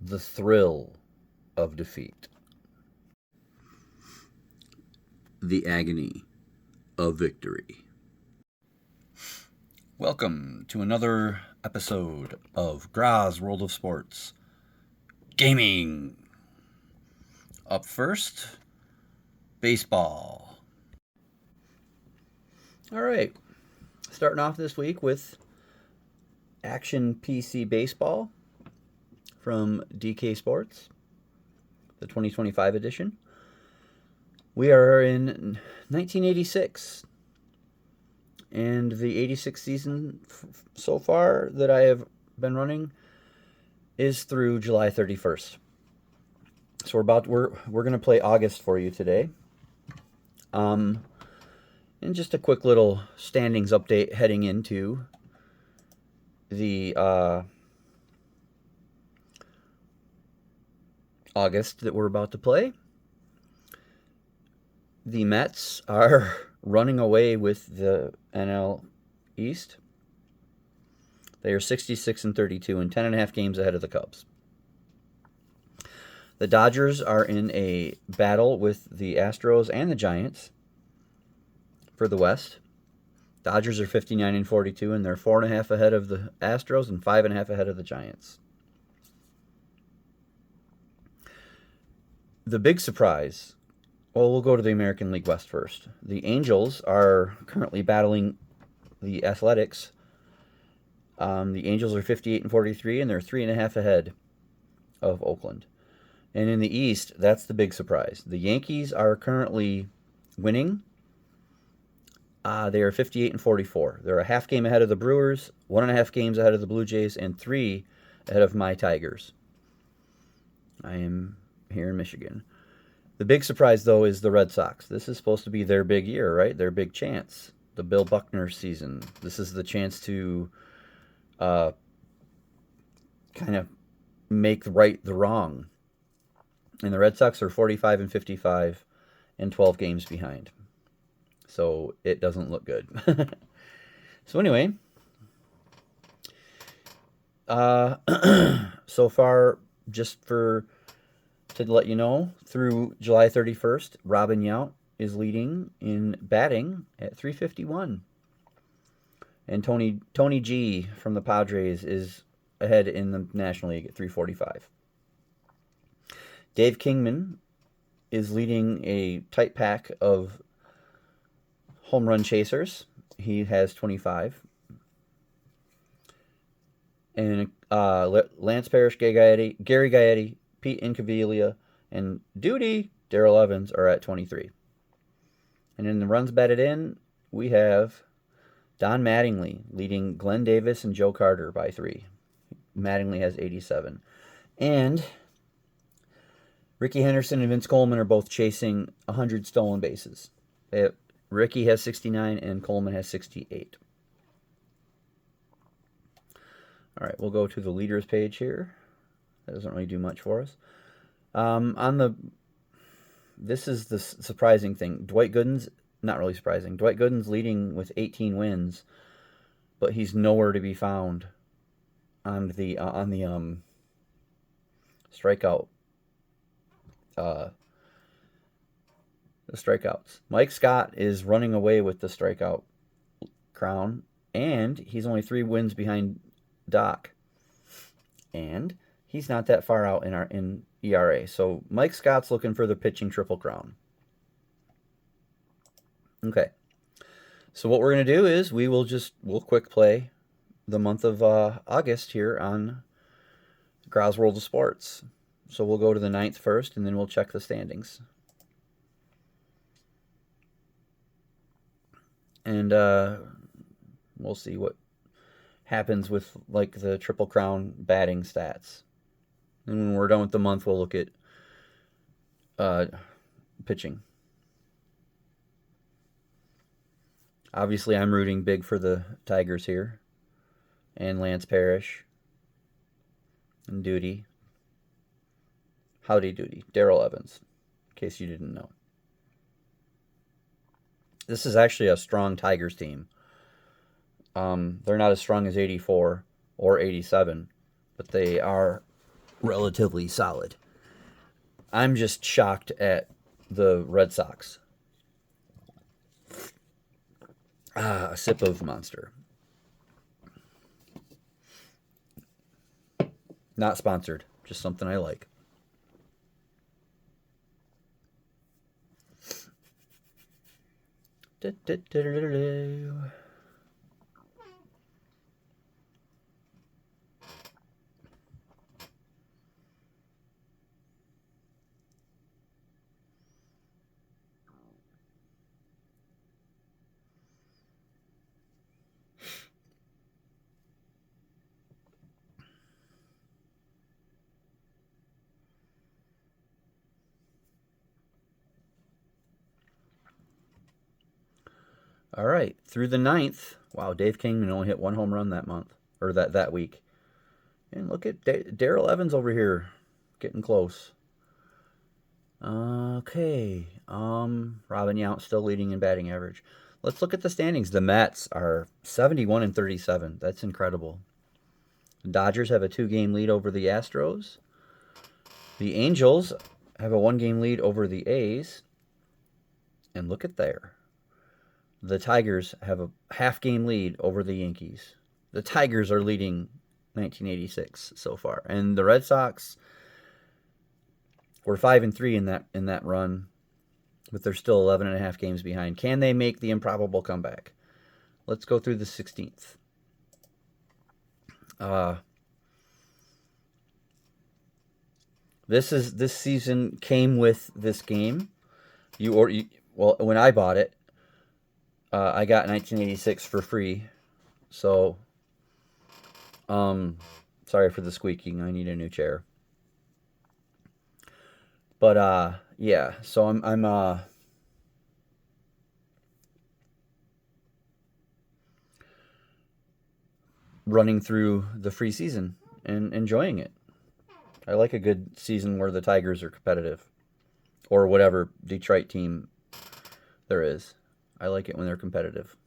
the thrill of defeat, the agony of victory. Welcome to another episode of Grozz World of Sports Gaming. Up first, baseball. All right, starting off this week with Action PC Baseball from DK Sports, the 2025 edition. We are in 1986, and the 86 season so far that I have been running is through July 31st. So we're going to play August for you today. And just a quick little standings update heading into the August that we're about to play. The Mets are running away with the NL East. They are 66-32 and 10.5 games ahead of the Cubs. The Dodgers are in a battle with the Astros and the Giants for the West. Dodgers are 59-42, and they're 4.5 ahead of the Astros and 5.5 ahead of the Giants. The big surprise, well, we'll go to the American League West first. The Angels are currently battling the Athletics. The Angels are 58-43, and they're 3.5 ahead of Oakland. And in the East, that's the big surprise. The Yankees are currently winning. They are 58-44. They're a half game ahead of the Brewers, 1.5 games ahead of the Blue Jays, and 3 ahead of my Tigers. I am here in Michigan. The big surprise, though, is the Red Sox. This is supposed to be their big year, right? Their big chance. The Bill Buckner season. This is the chance to kind of make right the wrong. And the Red Sox are 45-55 and 12 games behind. So it doesn't look good. So anyway, so far, just to let you know, through July 31st, Robin Yount is leading in batting at 351. And Tony G from the Padres is ahead in the National League at 345. Dave Kingman is leading a tight pack of home run chasers. He has 25. And Lance Parrish, Gary Gaetti, Pete Incaviglia, and Duty Darrell Evans are at 23. And in the runs batted in, we have Don Mattingly leading Glenn Davis and Joe Carter by 3. Mattingly has 87. And Ricky Henderson and Vince Coleman are both chasing 100 stolen bases. Ricky has 69 and Coleman has 68. All right, we'll go to the leaders page here. That doesn't really do much for us. This is the surprising thing. Dwight Gooden's, not really surprising. Dwight Gooden's leading with 18 wins, but he's nowhere to be found on the strikeout. The strikeouts. Mike Scott is running away with the strikeout crown, and he's only 3 wins behind Doc. And he's not that far out in ERA. So Mike Scott's looking for the pitching triple crown. Okay. So what we're going to do is we'll quick play the month of August here on Grozz World of Sports. So we'll go to the 9th first, and then we'll check the standings. And we'll see what happens with like the Triple Crown batting stats. And when we're done with the month, we'll look at pitching. Obviously, I'm rooting big for the Tigers here. And Lance Parrish. And Duty. Howdy Doody. Darrell Evans. In case you didn't know. This is actually a strong Tigers team. They're not as strong as 84 or 87, but they are relatively solid. I'm just shocked at the Red Sox. A sip of Monster. Not sponsored, just something I like. All right, through the ninth. Wow, Dave Kingman only hit one home run that month or that week. And look at Darrell Evans over here, getting close. Okay, Robin Yount still leading in batting average. Let's look at the standings. The Mets are 71 and 37. That's incredible. The Dodgers have a 2-game lead over the Astros. The Angels have a 1-game lead over the A's. And look at there. The Tigers have a half-game lead over the Yankees. The Tigers are leading 1986 so far. And the Red Sox were 5 and 3 in that run, but they're still 11 and a half games behind. Can they make the improbable comeback? Let's go through the 16th. This season came with this game. Well, when I bought it, I got 1986 for free. So, sorry for the squeaking. I need a new chair. But yeah. So I'm running through the free season and enjoying it. I like a good season where the Tigers are competitive, or whatever Detroit team there is. I like it when they're competitive.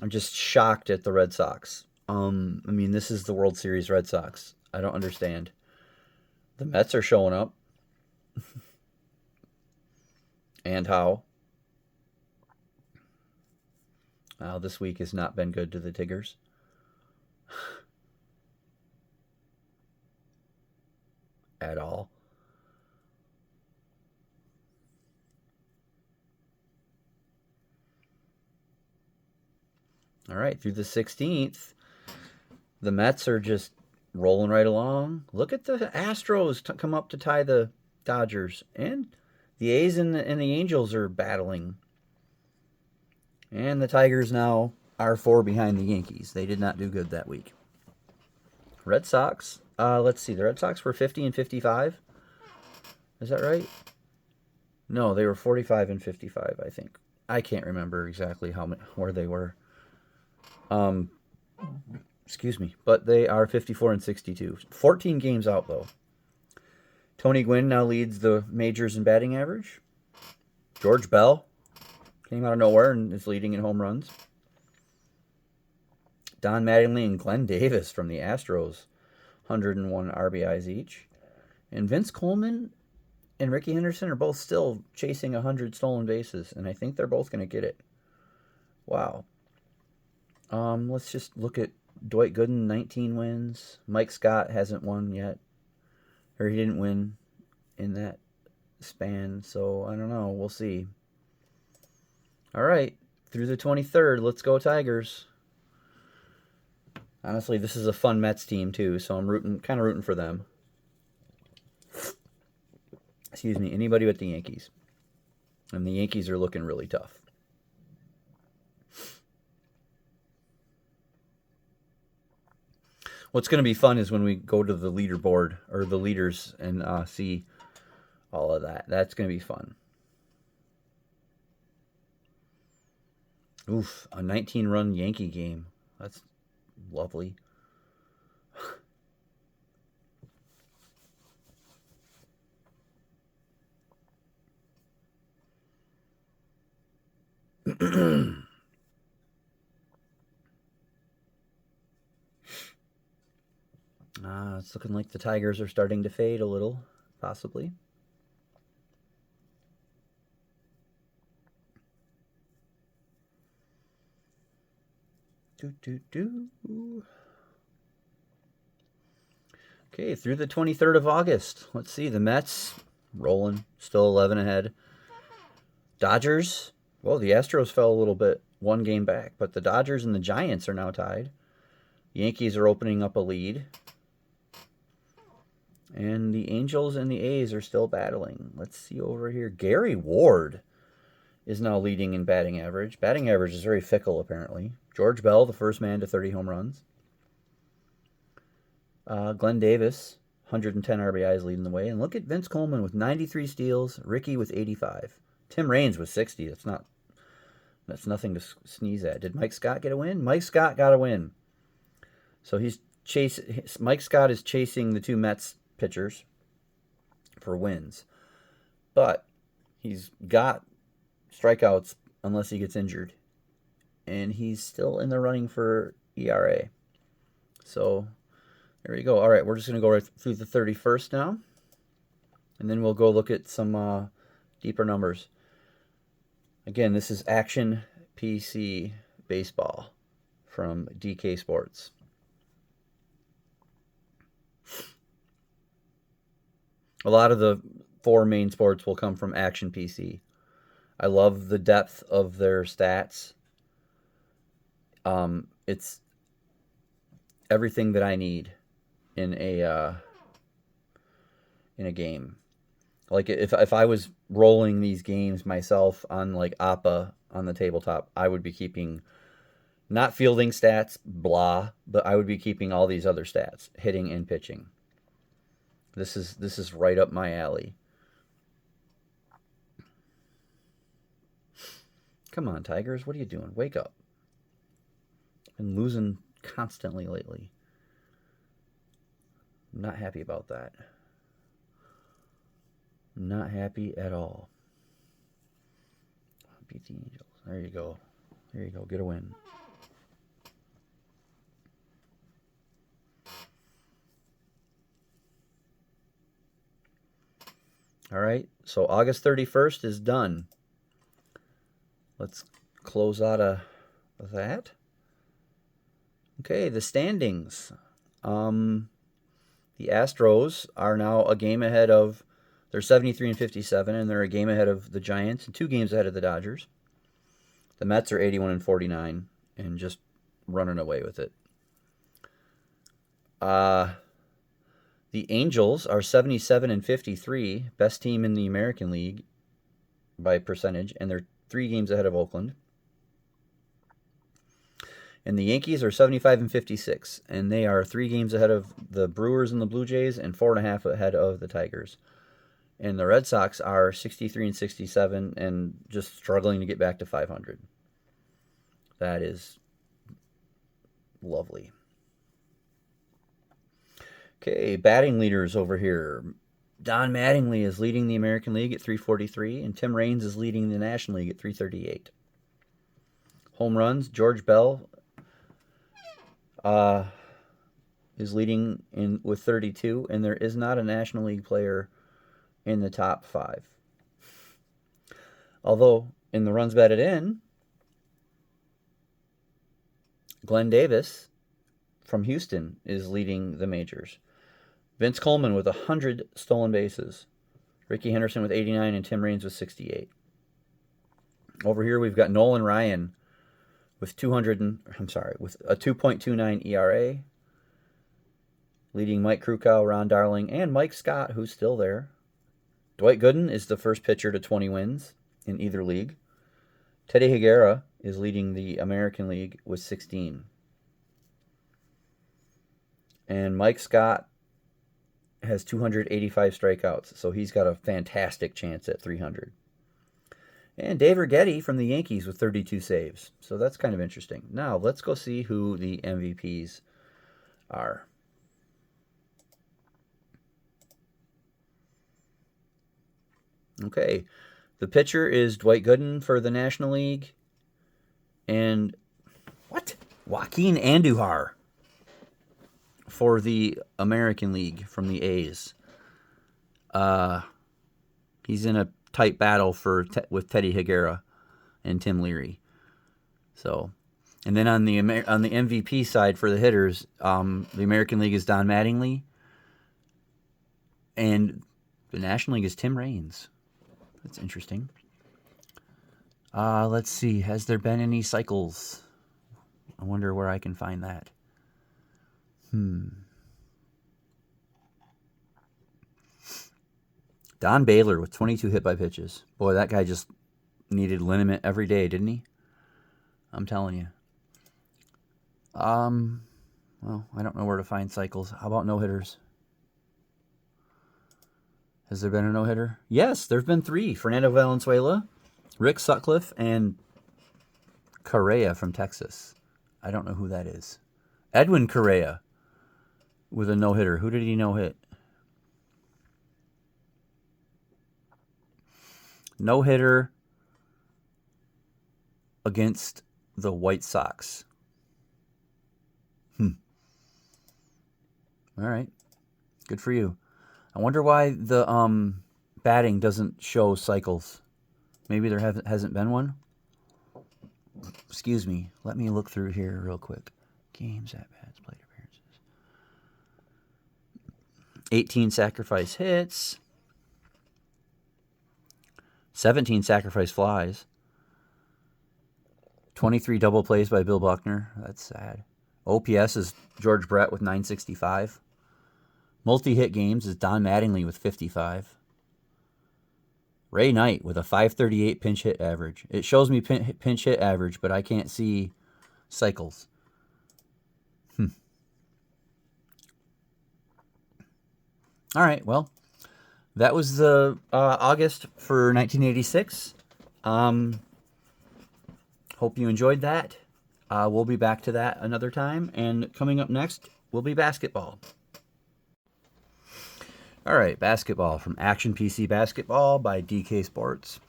I'm just shocked at the Red Sox. I mean, this is the World Series Red Sox. I don't understand. The Mets are showing up. And how? This week has not been good to the Tigers. At all. All right, through the 16th, the Mets are just rolling right along. Look at the Astros come up to tie the Dodgers, and the A's and the Angels are battling. And the Tigers now are 4 behind the Yankees. They did not do good that week. Red Sox. Let's see. The Red Sox were 50 and 55. Is that right? No, they were 45 and 55, I think. I can't remember exactly where they were. Excuse me. But they are 54 and 62. 14 games out, though. Tony Gwynn now leads the majors in batting average. George Bell came out of nowhere and is leading in home runs. Don Mattingly and Glenn Davis from the Astros, 101 RBIs each. And Vince Coleman and Ricky Henderson are both still chasing 100 stolen bases, and I think they're both going to get it. Wow. Let's just look at Dwight Gooden, 19 wins. Mike Scott hasn't won yet, or he didn't win in that span, so I don't know. We'll see. All right, through the 23rd, let's go Tigers. Honestly, this is a fun Mets team too, so I'm kind of rooting for them. Excuse me, anybody but the Yankees. And the Yankees are looking really tough. What's going to be fun is when we go to the leaderboard or the leaders and see all of that. That's going to be fun. Oof, a 19-run Yankee game. That's lovely. It's looking like the Tigers are starting to fade a little, possibly. Okay, through the 23rd of August. Let's see. The Mets rolling, still 11 ahead. Dodgers, well, the Astros fell a little bit, one game back, but the Dodgers and the Giants are now tied. Yankees are opening up a lead. And the Angels and the A's are still battling. Let's see over here. Gary Ward is now leading in batting average. Batting average is very fickle, apparently. George Bell, the first man to 30 home runs. Glenn Davis, 110 RBIs leading the way. And look at Vince Coleman with 93 steals. Ricky with 85. Tim Raines with 60. That's nothing to sneeze at. Did Mike Scott get a win? Mike Scott got a win. So Mike Scott is chasing the two Mets pitchers for wins. But he's got strikeouts unless he gets injured. And he's still in the running for ERA. So there you go. All right, we're just going to go right through the 31st now. And then we'll go look at some deeper numbers. Again, this is Action PC Baseball from DK Sports. A lot of the four main sports will come from Action PC. I love the depth of their stats. It's everything that I need in a game. Like if I was rolling these games myself on like APA on the tabletop, I would be keeping not fielding stats, blah, but I would be keeping all these other stats, hitting and pitching. This is right up my alley. Come on, Tigers, what are you doing? Wake up. Been losing constantly lately. I'm not happy about that. Not happy at all. Beat the Angels. There you go. There you go. Get a win. All right. So August 31st is done. Let's close out of that. Okay, the standings. The Astros are now a game ahead of... They're 73 and 57, and they're a game ahead of the Giants and 2 games ahead of the Dodgers. The Mets are 81 and 49 and just running away with it. The Angels are 77 and 53, best team in the American League by percentage, and they're 3 games ahead of Oakland. And the Yankees are 75 and 56, and they are 3 games ahead of the Brewers and the Blue Jays and 4.5 ahead of the Tigers. And the Red Sox are 63 and 67 and just struggling to get back to 500. That is lovely. Okay, batting leaders over here. Don Mattingly is leading the American League at 343, and Tim Raines is leading the National League at 338. Home runs, George Bell is leading with 32, and there is not a National League player in the top 5. Although, in the runs batted in, Glenn Davis from Houston is leading the majors. Vince Coleman with 100 stolen bases. Ricky Henderson with 89 and Tim Raines with 68. Over here we've got Nolan Ryan with with a 2.29 ERA, leading Mike Krukow, Ron Darling, and Mike Scott, who's still there. Dwight Gooden is the first pitcher to 20 wins in either league. Teddy Higuera is leading the American League with 16. And Mike Scott has 285 strikeouts, so he's got a fantastic chance at 300. And Dave Righetti from the Yankees with 32 saves. So that's kind of interesting. Now, let's go see who the MVPs are. Okay, the pitcher is Dwight Gooden for the National League. And, Joaquin Andujar for the American League from the A's. He's in a tight battle with Teddy Higuera and Tim Leary. So, and then on the MVP side for the hitters, the American League is Don Mattingly, and the National League is Tim Raines. That's interesting. Let's see. Has there been any cycles? I wonder where I can find that. Don Baylor with 22 hit by pitches. Boy, that guy just needed liniment every day, didn't he? I'm telling you. Well, I don't know where to find cycles. How about no-hitters? Has there been a no-hitter? Yes, there have been 3. Fernando Valenzuela, Rick Sutcliffe, and Correa from Texas. I don't know who that is. Edwin Correa with a no-hitter. Who did he no-hit? No-hitter against the White Sox. All right. Good for you. I wonder why the batting doesn't show cycles. Maybe there hasn't been one. Excuse me. Let me look through here real quick. Games, at-bats, plate appearances. 18 sacrifice hits. 17 sacrifice flies. 23 double plays by Bill Buckner. That's sad. OPS is George Brett with 965. Multi-hit games is Don Mattingly with 55. Ray Knight with a 538 pinch hit average. It shows me pinch hit average, but I can't see cycles. All right, well, that was the August for 1986. Hope you enjoyed that. We'll be back to that another time. And coming up next will be basketball. All right, basketball from Action PC Basketball by DK Sports.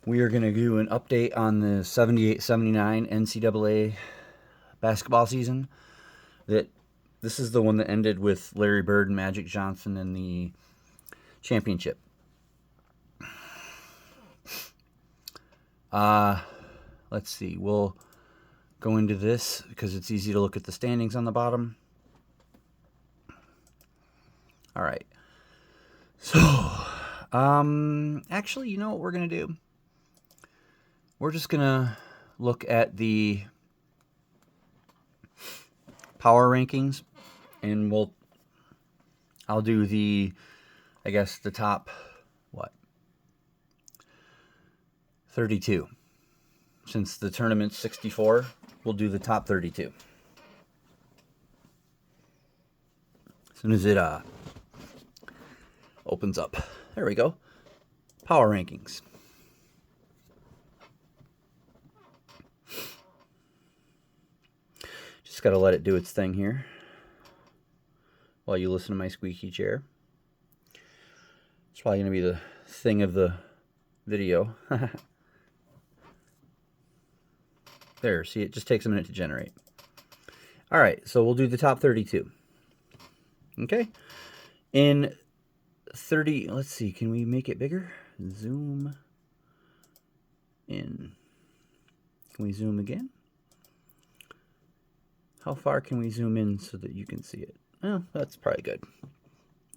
We are going to do an update on the 78-79 NCAA basketball season. This is the one that ended with Larry Bird and Magic Johnson in the championship. Let's see. We'll go into this because it's easy to look at the standings on the bottom. All right. So, actually, you know what we're going to do? We're just going to look at the power rankings, and I'll do the top, 32. Since the tournament's 64, we'll do the top 32. As soon as it opens up. There we go. Power rankings. Just got to let it do its thing here while you listen to my squeaky chair. It's probably going to be the thing of the video. There, see, it just takes a minute to generate. All right, so we'll do the top 32. Okay? In 30, let's see, can we make it bigger? Zoom in. Can we zoom again? How far can we zoom in so that you can see it? Well, that's probably good.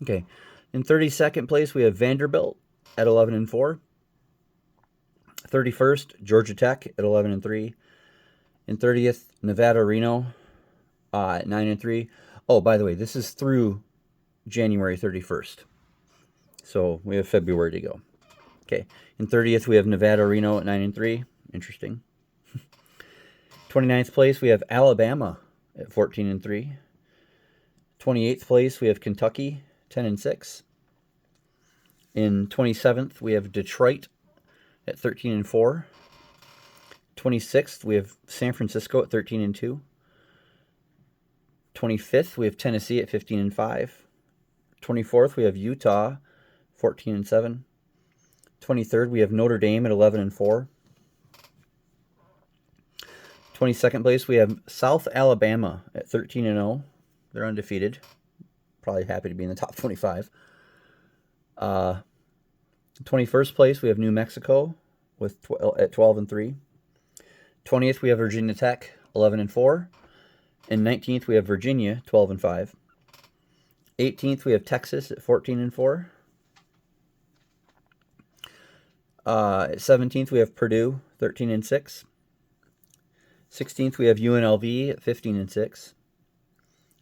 Okay. In 32nd place, we have Vanderbilt at 11-4. 31st, Georgia Tech at 11-3. In 30th, Nevada Reno at 9-3. Oh, by the way, this is through January 31st. So we have February to go. Okay. In 30th, we have Nevada Reno at 9-3. Interesting. 29th place, we have Alabama at 14-3. 28th place, we have Kentucky, 10-6. In 27th, we have Detroit at 13-4. 26th, we have San Francisco at 13-2. 25th, we have Tennessee at 15-5. 24th, we have Utah, 14-7. 23rd, we have Notre Dame at 11-4. 22nd place, we have South Alabama at 13-0. They're undefeated. Probably happy to be in the top 25. 21st place, we have New Mexico at 12-3. 20th, we have Virginia Tech, 11-4. And 19th, we have Virginia, 12-5. 18th, we have Texas at 14-4. 17th, we have Purdue, 13-6. 16th, we have UNLV at 15-6.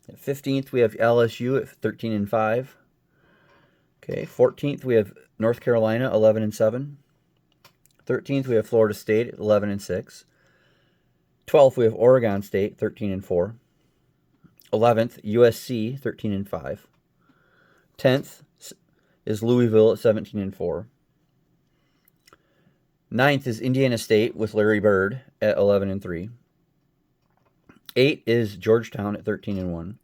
At 15th, we have LSU at 13-5. Okay, 14th, we have North Carolina, 11-7. 13th, we have Florida State at 11-6. 12th, we have Oregon State, 13-4. 11th, USC, 13-5. 10th is Louisville at 17-4. 9th is Indiana State with Larry Bird at 11-3. 8th is Georgetown at 13-1.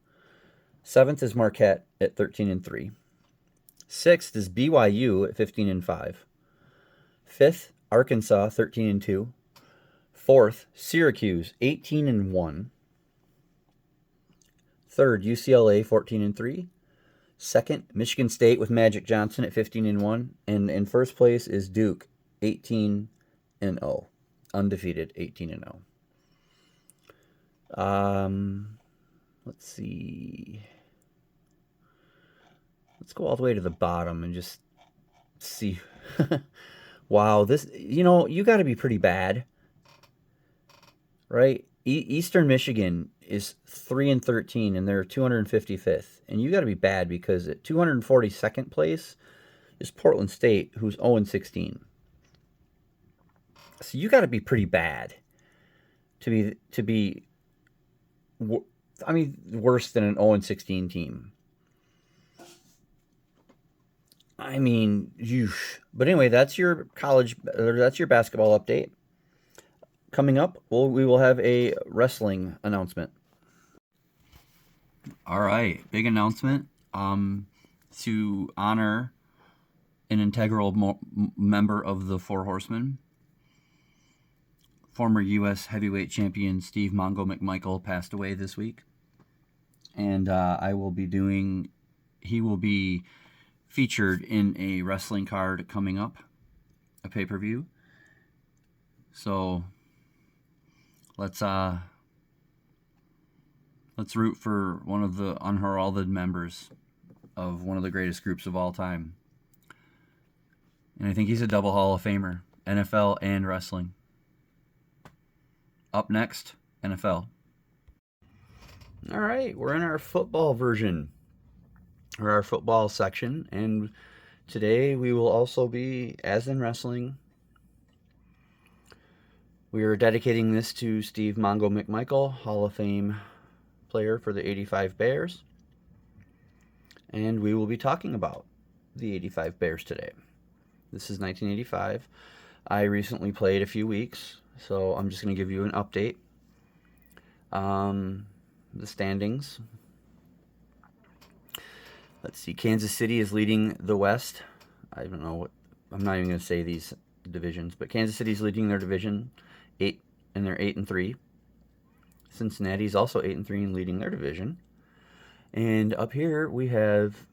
7th is Marquette at 13-3. 6th is BYU at 15-5. 5th, Arkansas, 13-2. 4th, Syracuse, 18-1. 3rd, UCLA, 14-3. 2nd, Michigan State with Magic Johnson at 15-1. And in first place is Duke, 18-0. Undefeated, 18-0. Let's see. Let's go all the way to the bottom and just see. Wow, this, you got to be pretty bad, right? Eastern Michigan is 3-13 and they're 255th. And you got to be bad because at 242nd place is Portland State, who's 0-16. So you got to be pretty bad to be worse than an 0-16 team. I mean, but anyway, that's your basketball update. Coming up, we will have a wrestling announcement. All right, big announcement. To honor an integral member of the Four Horsemen, former U.S. heavyweight champion Steve Mongo McMichael passed away this week, and he will be featured in a wrestling card coming up, a pay-per-view. So let's root for one of the unheralded members of one of the greatest groups of all time. And I think he's a double Hall of Famer, NFL and wrestling. Up next, NFL. All right, we're in our football version, or our football section, and today we will also be, as in wrestling, we are dedicating this to Steve Mongo McMichael, Hall of Fame player for the 85 Bears, and we will be talking about the 85 Bears today. This is 1985. I recently played a few weeks, so I'm just going to give you an update. The standings. Let's see. Kansas City is leading the West. I don't know what. I'm not even going to say these divisions, but Kansas City is leading their division, and they're 8-3. Cincinnati's also 8-3 and leading their division. And up here we have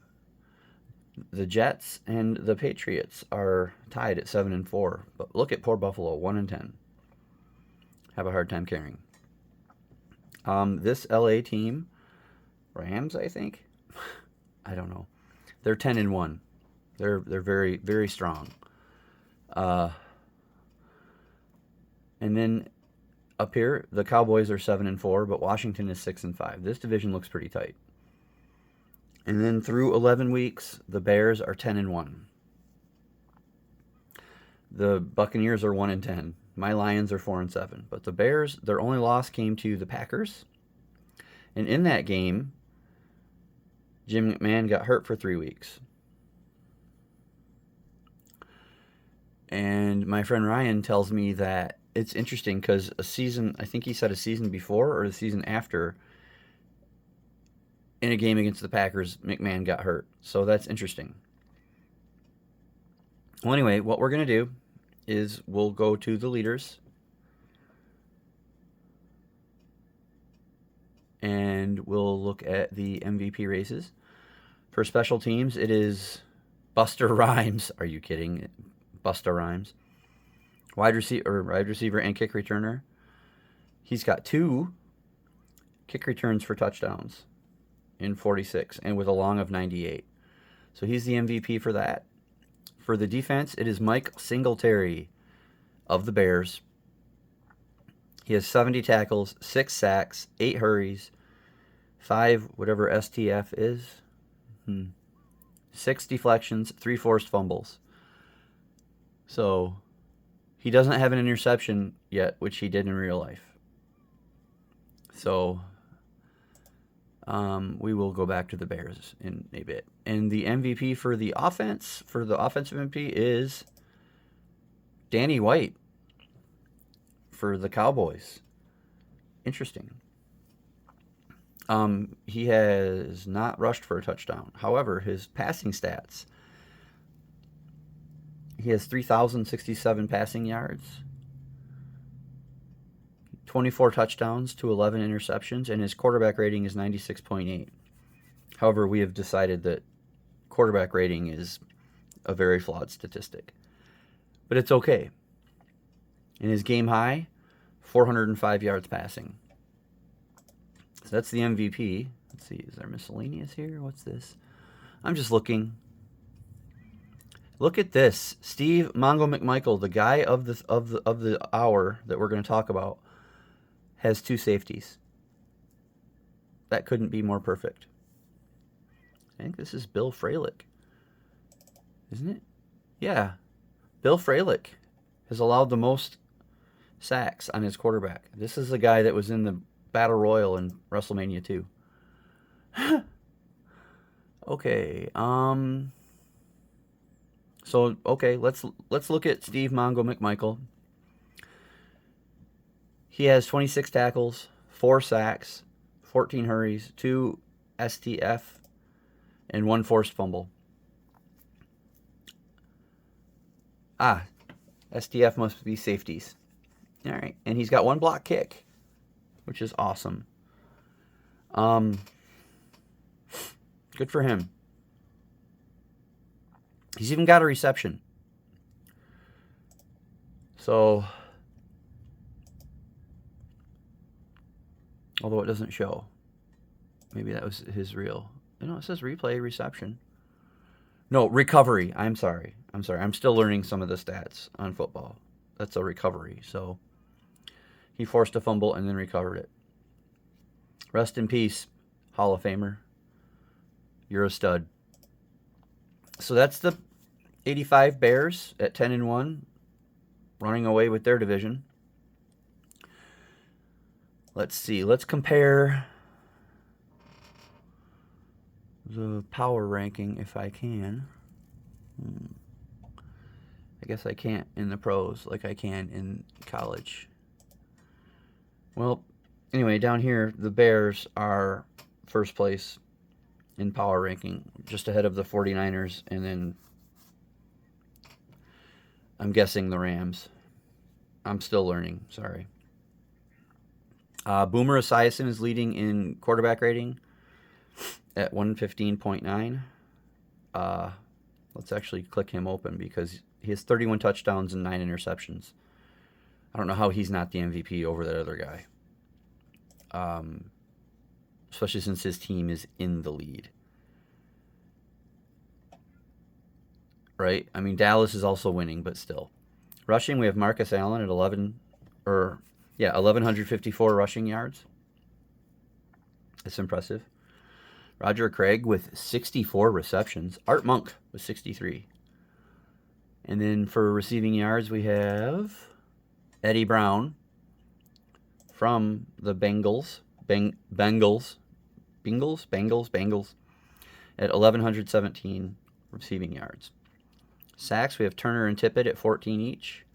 the Jets and the Patriots are tied at 7-4. But look at poor Buffalo, 1-10. Have a hard time carrying. This LA team, Rams, I think. I don't know. They're 10-1. They're very, very strong. And then up here, the Cowboys are 7-4, but Washington is 6-5. This division looks pretty tight. And then through 11 weeks, the Bears are 10-1. The Buccaneers are 1-10. My Lions are 4-7. But the Bears, their only loss came to the Packers. And in that game, Jim McMahon got hurt for 3 weeks. And my friend Ryan tells me that it's interesting because a season, I think he said a season before or the season after, in a game against the Packers, McMahon got hurt. So that's interesting. Well, anyway, what we're going to do is we'll go to the leaders. and we'll look at the MVP races. For special teams, it is Buster Rhymes. Are you kidding? Buster Rhymes. Wide receiver and kick returner. He's got 2 kick returns for touchdowns in 46 and with a long of 98. So he's the MVP for that. For the defense, it is Mike Singletary of the Bears. He has 70 tackles, 6 sacks, 8 hurries, 5 whatever STF is, 6 deflections, 3 forced fumbles. So he doesn't have an interception yet, which he did in real life. So we will go back to the Bears in a bit. And the MVP for the offense, for the offensive MVP, is Danny White for the Cowboys. Interesting. He has not rushed for a touchdown. However, his passing stats, he has 3,067 passing yards, 24 touchdowns to 11 interceptions, and his quarterback rating is 96.8. However, we have decided that quarterback rating is a very flawed statistic. But it's okay. In his game high, 405 yards passing. So that's the MVP. Let's see, is there miscellaneous here? What's this? I'm just looking. Look at this. Steve Mongo McMichael, the guy of the hour that we're going to talk about, has 2 safeties. That couldn't be more perfect. I think this is Bill Fralick. Isn't it? Yeah. Bill Fralick has allowed the most sacks on his quarterback. This is the guy that was in the Battle Royal in WrestleMania 2. Okay. So, okay, let's look at Steve Mongo McMichael. He has 26 tackles, 4 sacks, 14 hurries, 2 STF, and 1 forced fumble. STF must be safeties. All right, and he's got 1 block kick, which is awesome. Good for him. He's even got a reception. So, although it doesn't show. Maybe that was his real. No, it says replay reception. No, recovery. I'm sorry. I'm still learning some of the stats on football. That's a recovery. So he forced a fumble and then recovered it. Rest in peace, Hall of Famer. You're a stud. So that's the 85 Bears at 10-1, running away with their division. Let's see. Let's compare the power ranking if I can. I guess I can't in the pros like I can in college. Well, anyway, down here, the Bears are first place in power ranking, just ahead of the 49ers, and then I'm guessing the Rams. I'm still learning, sorry. Boomer Esiason is leading in quarterback rating at 115.9. Let's actually click him open because he has 31 touchdowns and 9 interceptions. I don't know how he's not the MVP over that other guy. Especially since his team is in the lead. Right? I mean, Dallas is also winning, but still. Rushing, we have Marcus Allen at 1,154 rushing yards. That's impressive. Roger Craig with 64 receptions. Art Monk with 63. And then for receiving yards, we have Eddie Brown from the Bengals at 1,117 receiving yards. Sacks, we have Turner and Tippett at 14 each.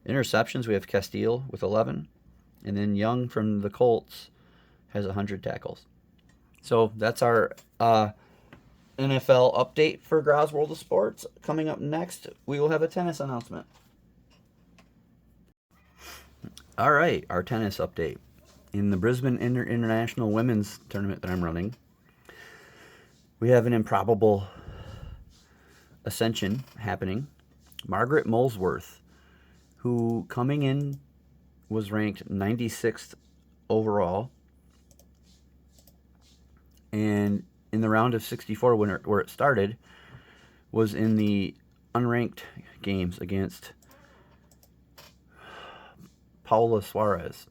Interceptions, we have Castile with 11. And then Young from the Colts has 100 tackles. So that's our NFL update for Grozz World of Sports. Coming up next, we will have a tennis announcement. All right, our tennis update. in the Brisbane International Women's Tournament that I'm running, we have an improbable ascension happening. Margaret Molesworth, who coming in was ranked 96th overall, and in the round of 64 where it started, was in the unranked games against Paula Suarez.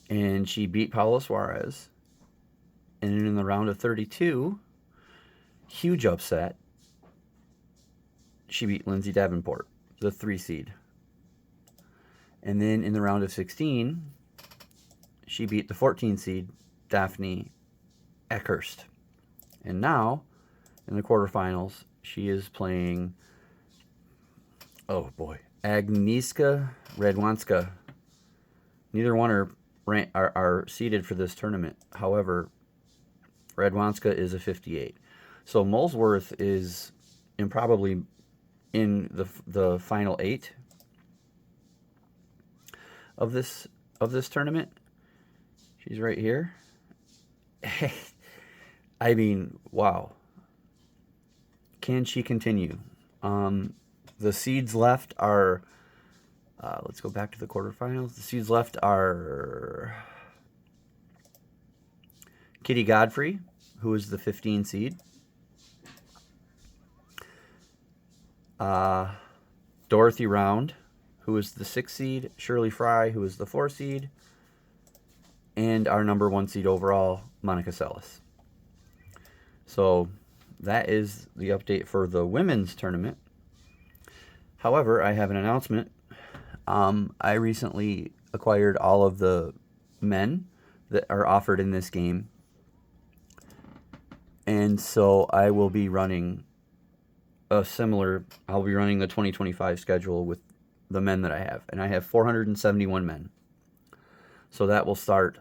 And she beat Paula Suarez. And in the round of 32, huge upset, she beat Lindsay Davenport, the 3 seed. And then in the round of 16, she beat the 14 seed, Daphne Eckhurst. And now, in the quarterfinals, she is playing, oh boy, Agnieszka Radwanska. Neither one are seeded for this tournament. However, Radwanska is a 58. So Molesworth is probably in the final 8 of this tournament. She's right here. I mean, wow. Can she continue? The seeds left are, let's go back to the quarterfinals. The seeds left are Kitty Godfrey, who is the 15 seed. Dorothy Round, who is the 6 seed. Shirley Fry, who is the 4 seed. And our number 1 seed overall, Monica Seles. So that is the update for the women's tournament. However, I have an announcement. I recently acquired all of the men that are offered in this game. And so I will be running I'll be running the 2025 schedule with the men that I have. And I have 471 men. So that will start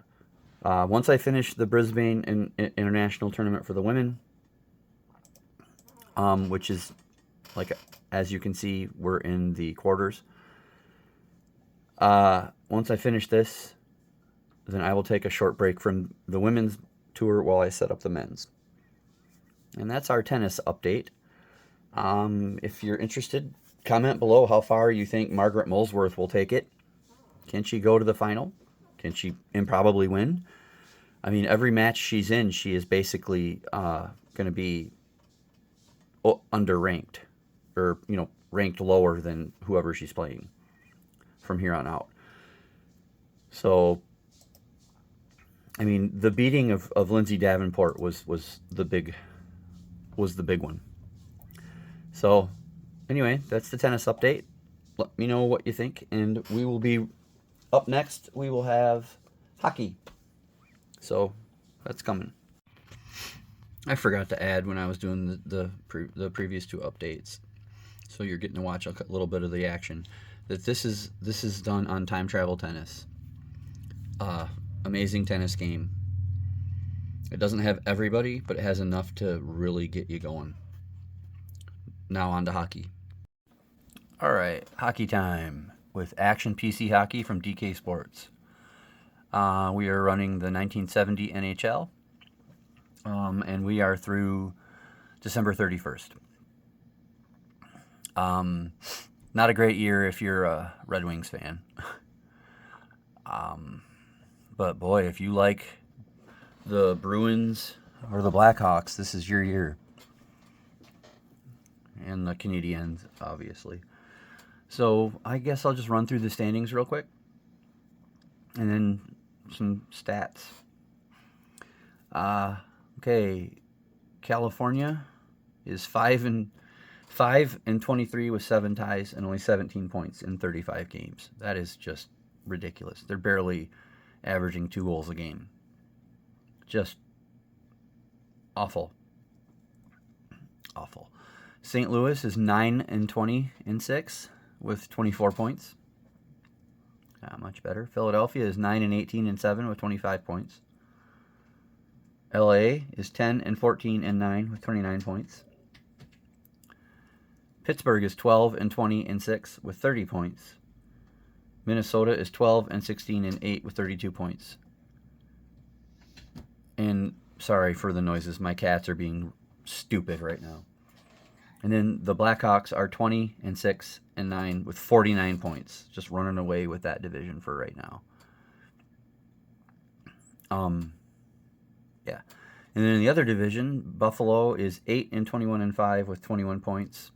once I finish the Brisbane International Tournament for the women, which is, like, as you can see, we're in the quarters. Once I finish this, then I will take a short break from the women's tour while I set up the men's. And that's our tennis update. If you're interested, comment below how far you think Margaret Molesworth will take it. Can she go to the final? Can she improbably win? I mean, every match she's in, she is basically going to be underranked, or, ranked lower than whoever she's playing from here on out. So, I mean, the beating of Lindsay Davenport was the big one. So, anyway, that's the tennis update. Let me know what you think, and we will be up next. We will have hockey. So, that's coming. I forgot to add when I was doing the previous 2 updates, so you're getting to watch a little bit of the action, that this is done on Time Travel Tennis. Amazing tennis game. It doesn't have everybody, but it has enough to really get you going. Now on to hockey. All right, hockey time with Action PC Hockey from DK Sports. We are running the 1970 NHL, and we are through December 31st. Not a great year if you're a Red Wings fan. But boy, if you like the Bruins or the Blackhawks, this is your year. And the Canadiens, obviously. So I guess I'll just run through the standings real quick, and then some stats. Okay, California is 5-23 with 7 ties and only 17 points in 35 games. That is just ridiculous. They're barely averaging 2 goals a game. Just awful. Awful. St. Louis is 9-20-6 with 24 points. Not much better. Philadelphia is 9-18-7 with 25 points. LA is 10-14-9 with 29 points. Pittsburgh is 12-20-6 with 30 points. Minnesota is 12 and 16 and 8 with 32 points. And sorry for the noises. My cats are being stupid right now. And then the Blackhawks are 20 and 6 and 9 with 49 points. Just running away with that division for right now. Yeah. And then in the other division, Buffalo is 8 and 21 and 5 with 21 points.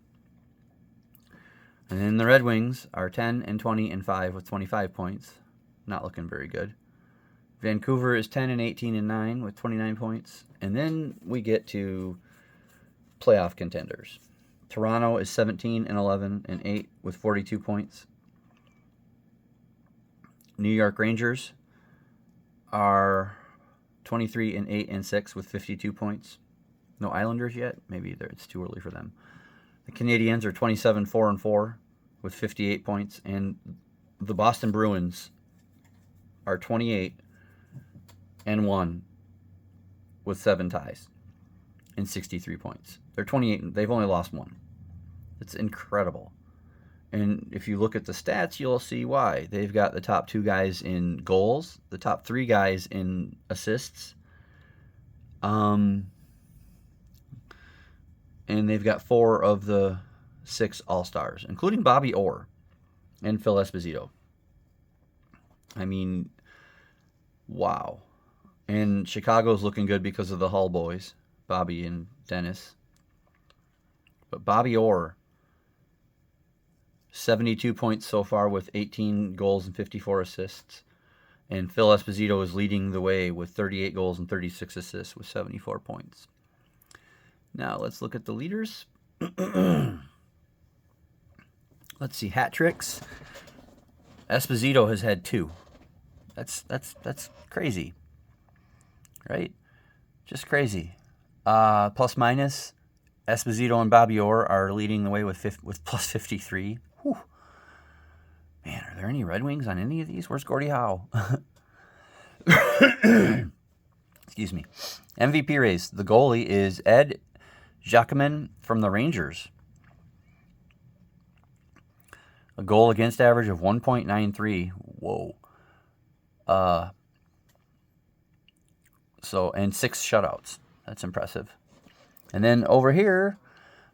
And then the Red Wings are 10 and 20 and 5 with 25 points. Not looking very good. Vancouver is 10 and 18 and 9 with 29 points. And then we get to playoff contenders. Toronto is 17 and 11 and 8 with 42 points. New York Rangers are 23 and 8 and 6 with 52 points. No Islanders yet. Maybe it's too early for them. The Canadiens are 27 4 and 4 with 58 points, and the Boston Bruins are 28 and 1 with 7 ties and 63 points. They're 28. They've only lost one. It's incredible. And if you look at the stats, you'll see why. They've got the top 2 guys in goals, the top 3 guys in assists, and they've got 4 of the 6 All-Stars, including Bobby Orr and Phil Esposito. I mean, wow. And Chicago's looking good because of the Hull boys, Bobby and Dennis. But Bobby Orr, 72 points so far with 18 goals and 54 assists. And Phil Esposito is leading the way with 38 goals and 36 assists with 74 points. Now let's look at the leaders. Let's see, hat tricks. Esposito has had 2. That's crazy, right? Just crazy. Plus minus, Esposito and Bobby Orr are leading the way with plus 53. Whew. Man, are there any Red Wings on any of these? Where's Gordie Howe? Excuse me. MVP race. The goalie is Ed Jacquemin from the Rangers. A goal against average of 1.93. Whoa. And 6 shutouts. That's impressive. And then over here,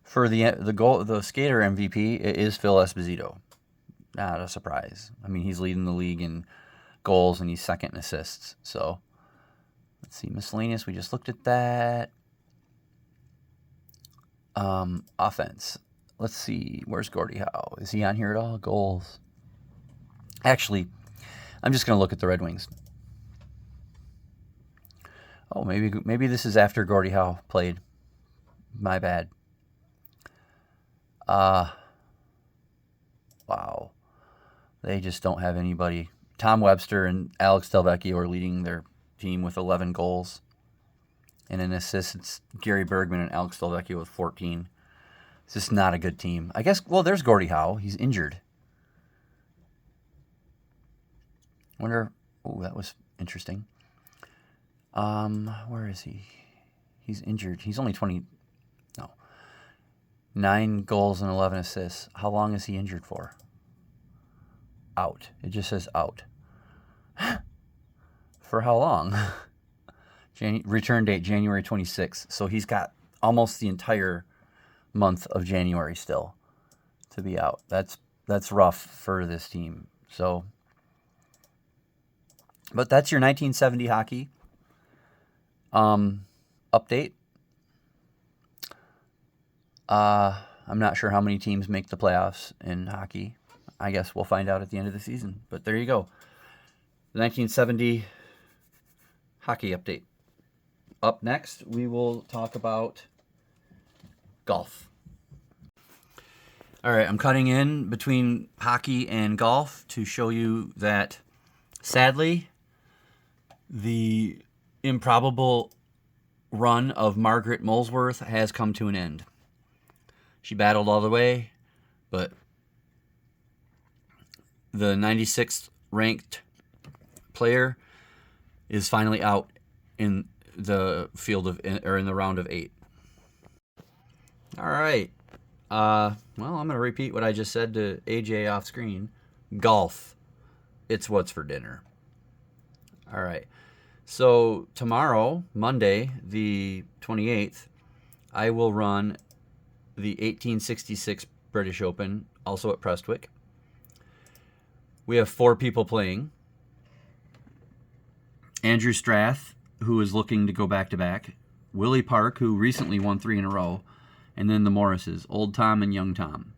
for the skater MVP, it is Phil Esposito. Not a surprise. I mean, he's leading the league in goals and he's second in assists. So let's see, miscellaneous. We just looked at that. Offense. Let's see. Where's Gordie Howe? Is he on here at all? Goals. Actually, I'm just going to look at the Red Wings. Oh, maybe this is after Gordie Howe played. My bad. Wow. They just don't have anybody. Tom Webster and Alex Delvecchio are leading their team with 11 goals. And in assists, it's Gary Bergman and Alex Delvecchio with 14. It's just not a good team. I guess, well, there's Gordie Howe. He's injured. Wonder, oh, that was interesting. Where is he? He's injured. He's only 9 goals and 11 assists. How long is he injured for? Out. It just says out. For how long? Return date, January 26th. So he's got almost the entire month of January still to be out. That's rough for this team. So, but that's your 1970 hockey update. I'm not sure how many teams make the playoffs in hockey. I guess we'll find out at the end of the season. But there you go. The 1970 hockey update. Up next, we will talk about golf. All right, I'm cutting in between hockey and golf to show you that, sadly, the improbable run of Margaret Molesworth has come to an end. She battled all the way, but the 96th ranked player is finally out in the field in the round of 8. All right. Well, I'm going to repeat what I just said to AJ off screen. Golf. it's what's for dinner. All right. So tomorrow, Monday, the 28th, I will run the 1866 British Open, also at Prestwick. We have 4 people playing. Andrew Strath, who is looking to go back-to-back. Willie Park, who recently won 3 in a row. And then the Morrises, Old Tom and Young Tom.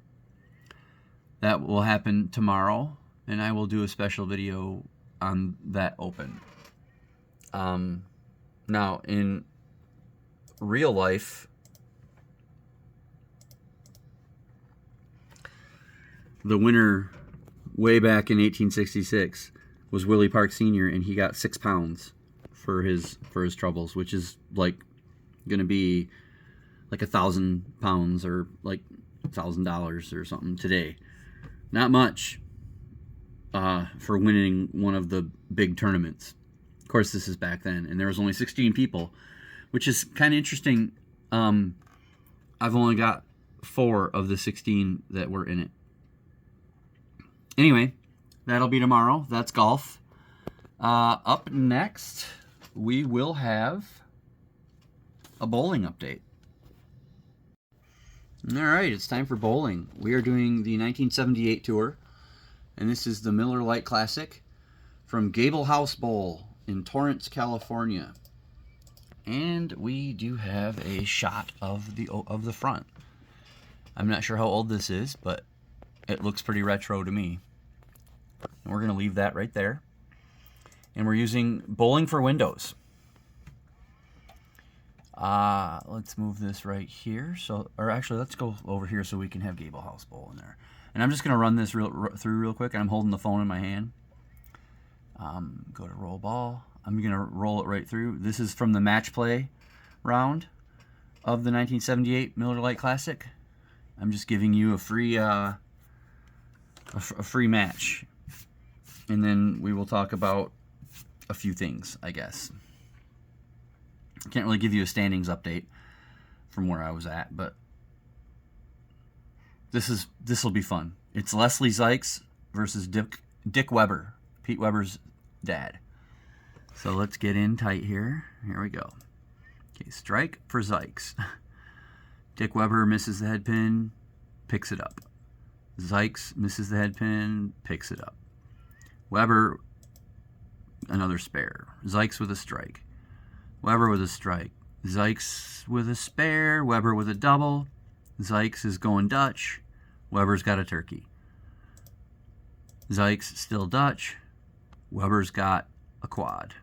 That will happen tomorrow, and I will do a special video on that Open. Now, in real life, the winner way back in 1866 was Willie Park Sr., and he got 6 pounds for his troubles, which is like going to be like 1,000 pounds or like $1,000 or something today. Not much for winning one of the big tournaments. Of course, this is back then, and there was only 16 people, which is kind of interesting. I've only got 4 of the 16 that were in it. Anyway, that'll be tomorrow. That's golf. Up next, we will have a bowling update. All right, it's time for bowling. We are doing the 1978 tour, and this is the Miller Lite Classic from Gable House Bowl in Torrance, California. And we do have a shot of the front. I'm not sure how old this is, but it looks pretty retro to me. And we're going to leave that right there. And we're using Bowling for Windows. Let's move this right here. Or actually, let's go over here so we can have Gable House Bowl in there. And I'm just going to run this through real quick. I'm holding the phone in my hand. Go to roll ball. I'm going to roll it right through. This is from the match play round of the 1978 Miller Lite Classic. I'm just giving you a free match. And then we will talk about a few things, I guess. I can't really give you a standings update from where I was at, but this will be fun. It's Leslie Zykes versus Dick Weber, Pete Weber's dad. So let's get in tight here. Here we go. Okay, strike for Zykes. Dick Weber misses the head pin, picks it up. Zykes misses the head pin, picks it up. Weber, another spare. Zykes with a strike. Weber with a strike. Zykes with a spare. Weber with a double. Zykes is going Dutch. Weber's got a turkey. Zykes still Dutch. Weber's got a quad.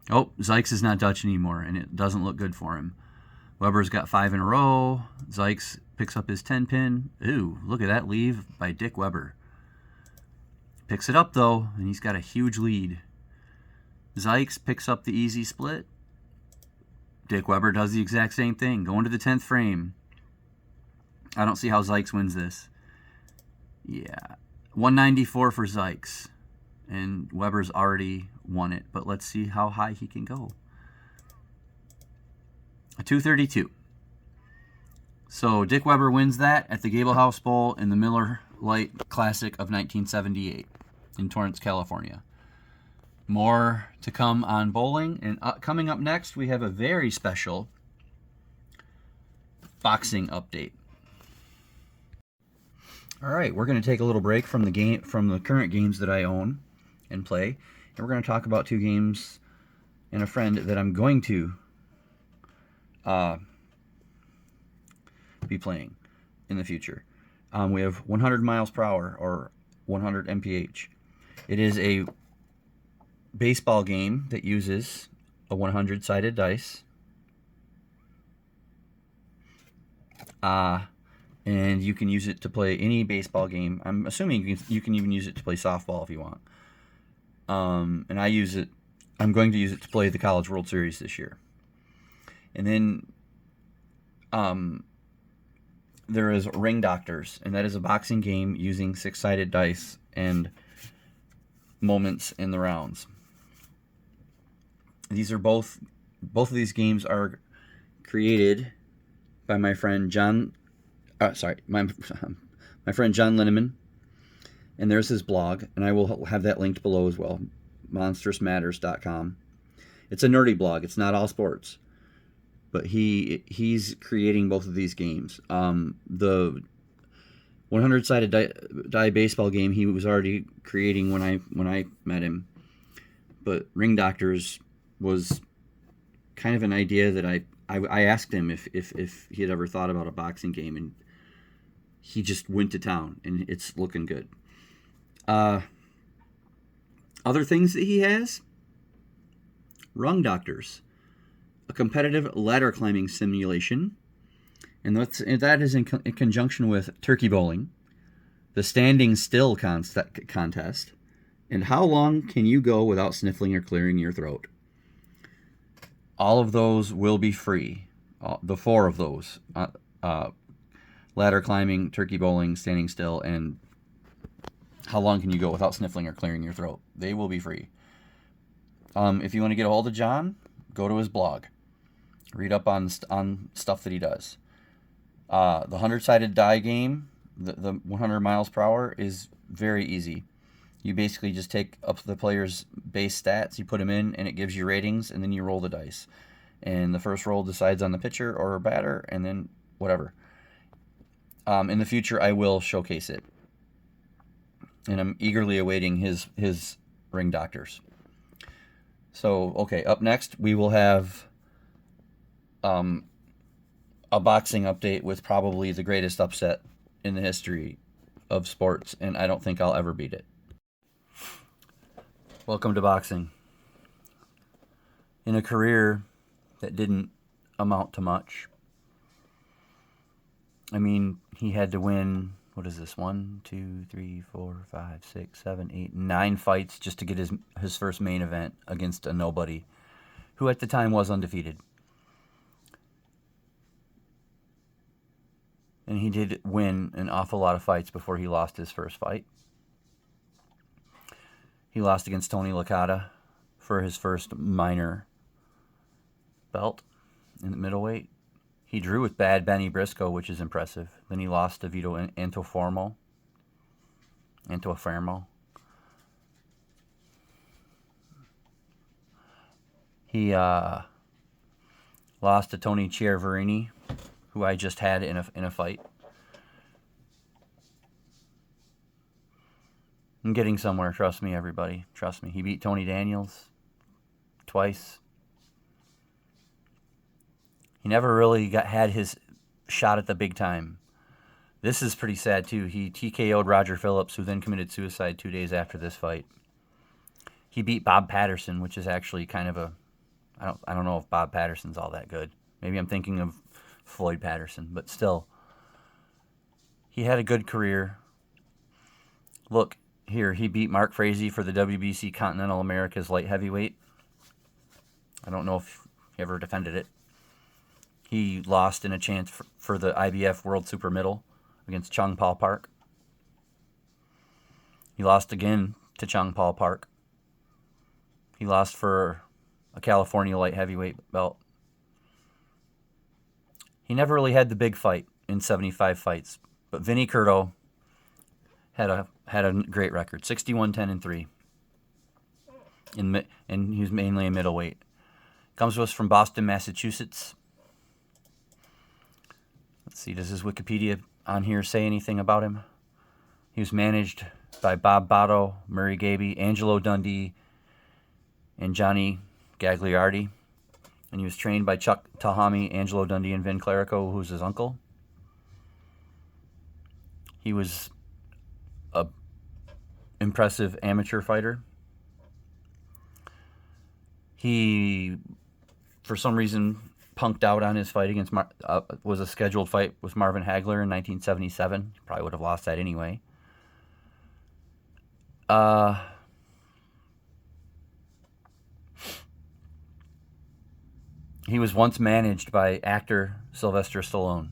Oh, Zykes is not Dutch anymore, and it doesn't look good for him. Weber's got 5 in a row. Zykes picks up his 10 pin. Ooh, look at that leave by Dick Weber. Picks it up, though, and he's got a huge lead. Zykes picks up the easy split. Dick Weber does the exact same thing, going to the 10th frame. I don't see how Zykes wins this. Yeah, 194 for Zykes. And Weber's already won it, but let's see how high he can go. A 232. So Dick Weber wins that at the Gable House Bowl in the Miller Lite Classic of 1978 in Torrance, California. More to come on bowling. And coming up next, we have a very special boxing update. All right, we're going to take a little break from the current games that I own and play, and we're going to talk about 2 games and a friend that I'm going to be playing in the future. We have 100 miles per hour, or 100 mph. It is a baseball game that uses a 100-sided dice. And you can use it to play any baseball game. I'm assuming you can even use it to play softball if you want. And I'm going to use it to play the College World Series this year. And then there is Ring Doctors, and that is a boxing game using 6-sided dice and moments in the rounds. These are both of these games are created by my friend John. My friend John Linneman, and there's his blog, and I will have that linked below as well, monstrousmatters.com. It's a nerdy blog. It's not all sports, but he's creating both of these games. The 100-sided die baseball game he was already creating when I met him, but Ring Doctors was kind of an idea that I asked him if he had ever thought about a boxing game, and he just went to town, and it's looking good. Other things that he has: Rung Doctors, a competitive ladder climbing simulation, and that is in conjunction with turkey bowling, the standing still contest, and how long can you go without sniffling or clearing your throat. All of those will be free. The 4 of those: ladder climbing, turkey bowling, standing still, and how long can you go without sniffling or clearing your throat. They will be free. If you want to get a hold of John, go to his blog. Read up on stuff that he does. The 100-sided die game, the 100 miles per hour, is very easy. You basically just take up the player's base stats, you put them in, and it gives you ratings, and then you roll the dice. And the first roll decides on the pitcher or batter, and then whatever. In the future, I will showcase it. And I'm eagerly awaiting his Ring Doctors. So, okay, up next, we will have a boxing update with probably the greatest upset in the history of sports, and I don't think I'll ever beat it. Welcome to boxing. In a career that didn't amount to much. I mean, he had to win, what is this, 1, 2, 3, 4, 5, 6, 7, 8, 9 fights just to get his first main event against a nobody who at the time was undefeated. And he did win an awful lot of fights before he lost his first fight. He lost against Tony Licata for his first minor belt in the middleweight. He drew with Bad Benny Briscoe, which is impressive. Then he lost to Vito Antuofermo. He lost to Tony Chiaverini, who I just had in a fight. I'm getting somewhere, trust me, everybody. Trust me. He beat Tony Daniels twice. He never really had his shot at the big time. This is pretty sad, too. He TKO'd Roger Phillips, who then committed suicide 2 days after this fight. He beat Bob Patterson, which is actually kind of a... I don't know if Bob Patterson's all that good. Maybe I'm thinking of Floyd Patterson, but still. He had a good career. Look, here, he beat Mark Frazee for the WBC Continental Americas light heavyweight. I don't know if he ever defended it. He lost in a chance for the IBF World Super Middle against Chung Paul Park. He lost again to Chung Paul Park. He lost for a California light heavyweight belt. He never really had the big fight in 75 fights, but Vinny Curto had a great record, 61-10-3, and he was mainly a middleweight. Comes to us from Boston, Massachusetts. Let's see, does his Wikipedia on here say anything about him? He was managed by Bob Botto, Murray Gaby, Angelo Dundee, and Johnny Gagliardi. And he was trained by Chuck Tahami, Angelo Dundee, and Vin Clerico, who's his uncle. He was a impressive amateur fighter. He, for some reason, punked out on his fight against was a scheduled fight with Marvin Hagler in 1977. He probably would have lost that anyway. He was once managed by actor Sylvester Stallone.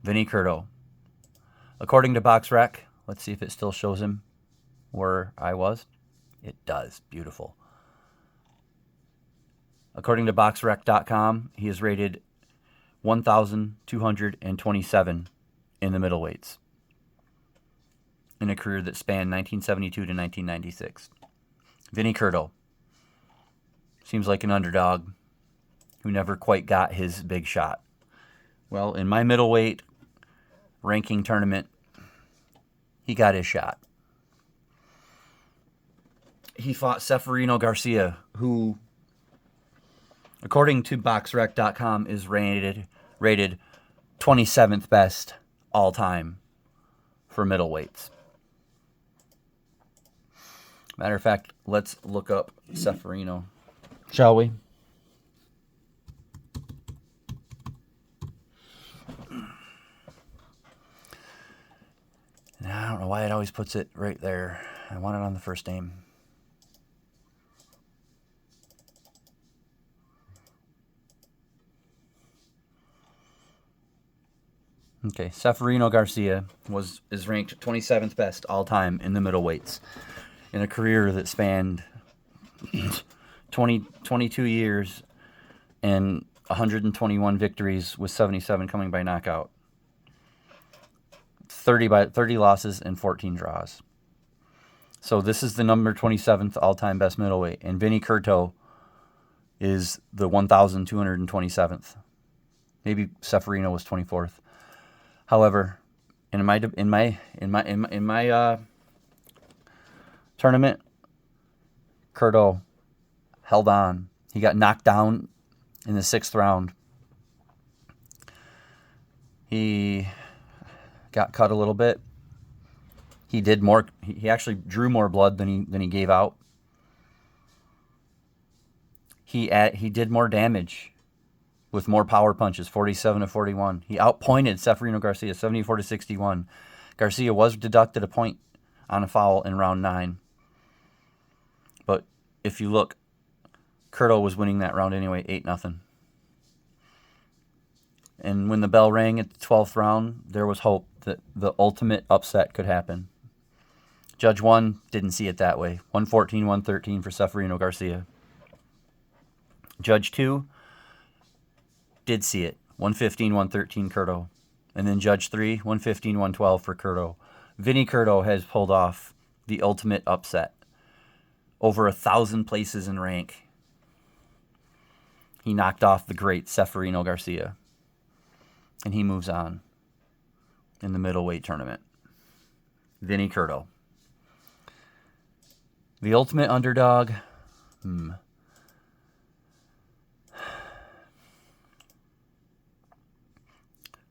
Vinny Curto. According to BoxRec, let's see if it still shows him where I was. It does. Beautiful. According to BoxRec.com, he is rated 1,227 in the middleweights. in a career that spanned 1972 to 1996. Vinny Curto. Seems like an underdog who never quite got his big shot. Well, in my middleweight ranking tournament, he got his shot. He fought Seferino Garcia, who, according to BoxRec.com, is rated 27th best all time for middleweights. Matter of fact, let's look up Seferino, shall we? And I don't know why it always puts it right there. I want it on the first name. Okay, Seferino Garcia is ranked 27th best all time in the middleweights in a career that spanned 22 years and 121 victories with 77 coming by knockout. 30 losses and 14 draws. So this is the number 27th all-time best middleweight, and Vinny Curto is the 1,227th. Maybe Seferino was 24th. However, in my tournament, Curto held on. He got knocked down in the 6th round. He got cut a little bit. He did more. He actually drew more blood than he gave out. He did more damage with more power punches, 47 to 41. He outpointed Seferino Garcia, 74 to 61. Garcia was deducted a point on a foul in round 9. But if you look, Curto was winning that round anyway, 8-0. And when the bell rang at the 12th round, there was hope that the ultimate upset could happen. Judge 1 didn't see it that way. 114-113 for Seferino Garcia. Judge 2 did see it. 115-113 Curto. And then Judge 3, 115-112 for Curto. Vinny Curto has pulled off the ultimate upset. Over 1,000 places in rank. He knocked off the great Seferino Garcia. And he moves on in the middleweight tournament. Vinny Curto. The ultimate underdog.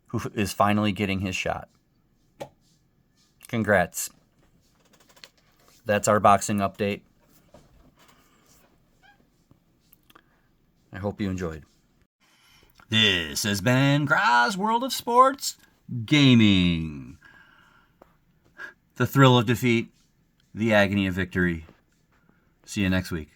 Who is finally getting his shot. Congrats. That's our boxing update. I hope you enjoyed. This has been Grozz World of Sports Gaming. The thrill of defeat, the agony of victory. See you next week.